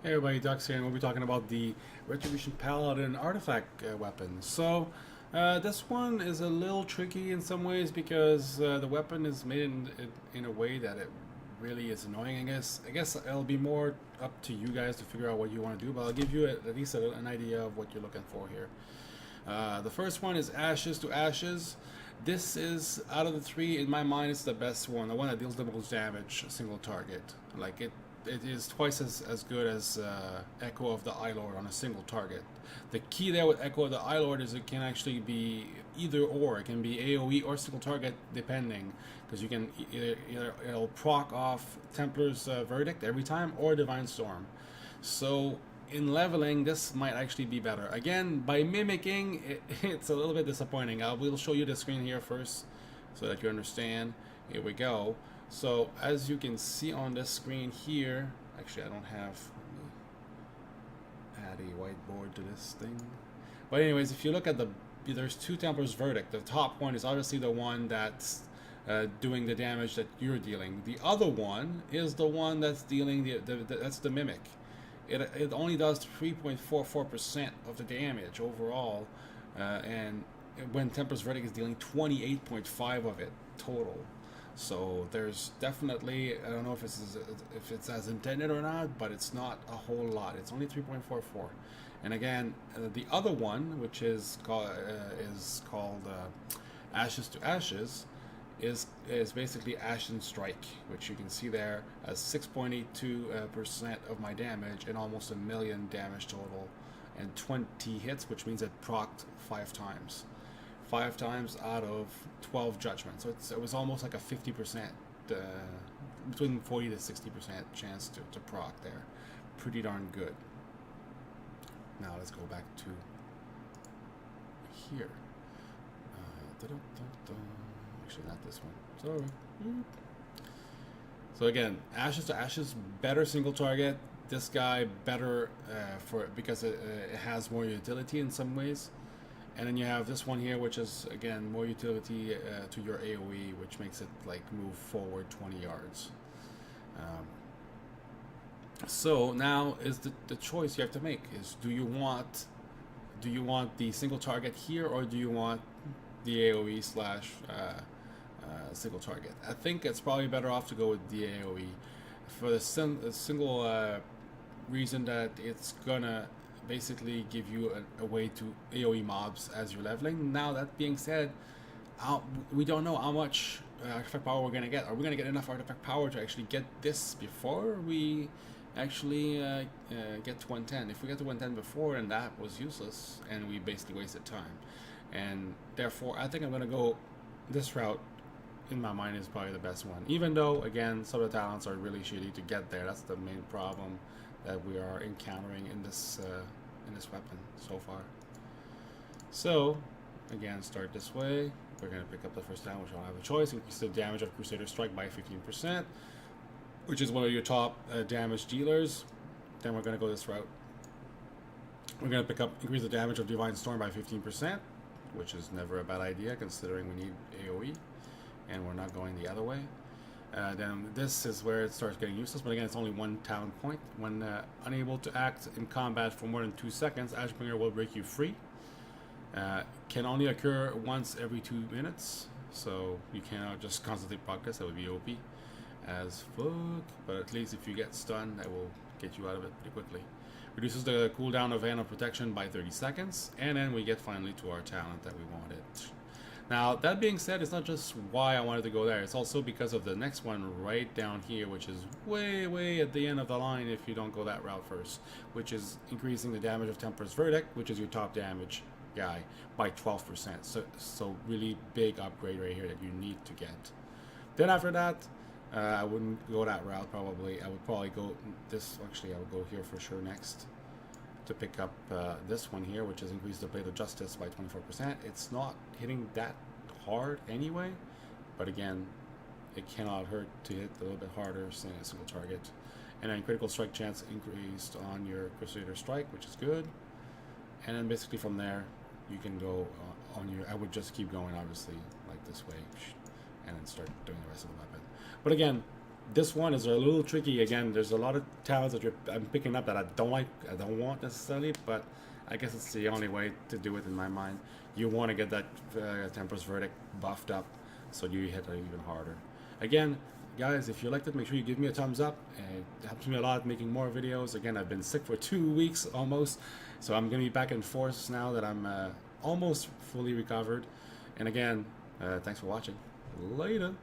Hey everybody, Dux here, and we'll be talking about the Retribution Paladin artifact weapon. This one is a little tricky in some ways because the weapon is made in a way that it really is annoying. I guess it'll be more up to you guys to figure out what you want to do, but I'll give you at least an idea of what you're looking for here. The first one is Ashes to Ashes. This is, out of the three, in my mind, it's the best one. The one that deals the most damage, single target. Like it is twice as good as Echo of the Eye Lord on a single target. The key there with Echo of the Eye Lord is it can actually be either or. It can be AoE or single target depending, because you can either it'll proc off Templar's Verdict every time or Divine Storm. So in leveling, this might actually be better. Again, by mimicking, it's a little bit disappointing. I will show you the screen here first so that you understand. Here we go. So as you can see on this screen here, actually I don't have, add a whiteboard to this thing. But anyways, if you look at there's two Templar's Verdict. The top one is obviously the one that's doing the damage that you're dealing. The other one is the one that's dealing that's the Mimic. It only does 3.44% of the damage overall, and when Templar's Verdict is dealing 28.5 of it total. So there's definitely, I don't know if it's as intended or not, but it's not a whole lot. It's only 3.44. And again, the other one, which is called Ashes to Ashes, is basically Ashen Strike, which you can see there as 6.82% of my damage and almost 1 million damage total, and 20 hits, which means it procced 5 times. 5 times out of 12 judgments. So it was almost like a 50%, between 40 to 60% chance to proc there. Pretty darn good. Now let's go back to here. Actually, not this one. Sorry. So again, Ashes to Ashes, better single target. This guy better because it has more utility in some ways. And then you have this one here, which is, again, more utility to your AoE, which makes it, like, move forward 20 yards. So now is the choice you have to make is, do you want the single target here, or do you want the AoE slash single target? I think it's probably better off to go with the AoE for the single reason that it's gonna basically give you a way to AoE mobs as you're leveling. Now, that being said, we don't know how much artifact power we're going to get. Are we going to get enough artifact power to actually get this before we actually get to 110? If we get to 110 before, and that was useless, and we basically wasted time. And therefore, I think I'm going to go this route. In my mind, is probably the best one. Even though, again, some of the talents are really shitty to get there. That's the main problem that we are encountering in this weapon so far. So again, start this way. We're going to pick up the first down, which I don't have a choice. Increase the damage of Crusader Strike by 15%, which is one of your top damage dealers. Then we're going to go this route. We're going to increase the damage of Divine Storm by 15%, which is never a bad idea considering we need AoE, and we're not going the other way. Then this is where it starts getting useless, but again, it's only 1 talent point. When unable to act in combat for more than 2 seconds, Ashbringer will break you free. Can only occur once every 2 minutes, so you cannot just constantly proc this. That would be OP as fuck, but at least if you get stunned, that will get you out of it pretty quickly. Reduces the cooldown of Hand of Protection by 30 seconds, and then we get finally to our talent that we wanted. Now, that being said, it's not just why I wanted to go there. It's also because of the next one right down here, which is way at the end of the line if you don't go that route first, which is increasing the damage of Templar's Verdict, which is your top damage guy, by 12%. So really big upgrade right here that you need to get. Then after that, I wouldn't go that route probably. I would probably go this. Actually, I would go here for sure next to pick up this one here, which is increase the Blade of Justice by 24%. It's not hitting that hard anyway, but again, it cannot hurt to hit a little bit harder than a single target. And then critical strike chance increased on your Crusader Strike, which is good. And then basically from there, you can go on your, I would just keep going obviously like this way, and then start doing the rest of the weapon. But again, this one is a little tricky. Again, there's a lot of talents that I'm picking up that I don't like, I don't want necessarily, but I guess it's the only way to do it in my mind. You want to get that Temper's Verdict buffed up so you hit it even harder. Again, guys, if you liked it, make sure you give me a thumbs up. It helps me a lot making more videos. Again, I've been sick for 2 weeks almost, so I'm going to be back in force now that I'm almost fully recovered. And again, thanks for watching. Later.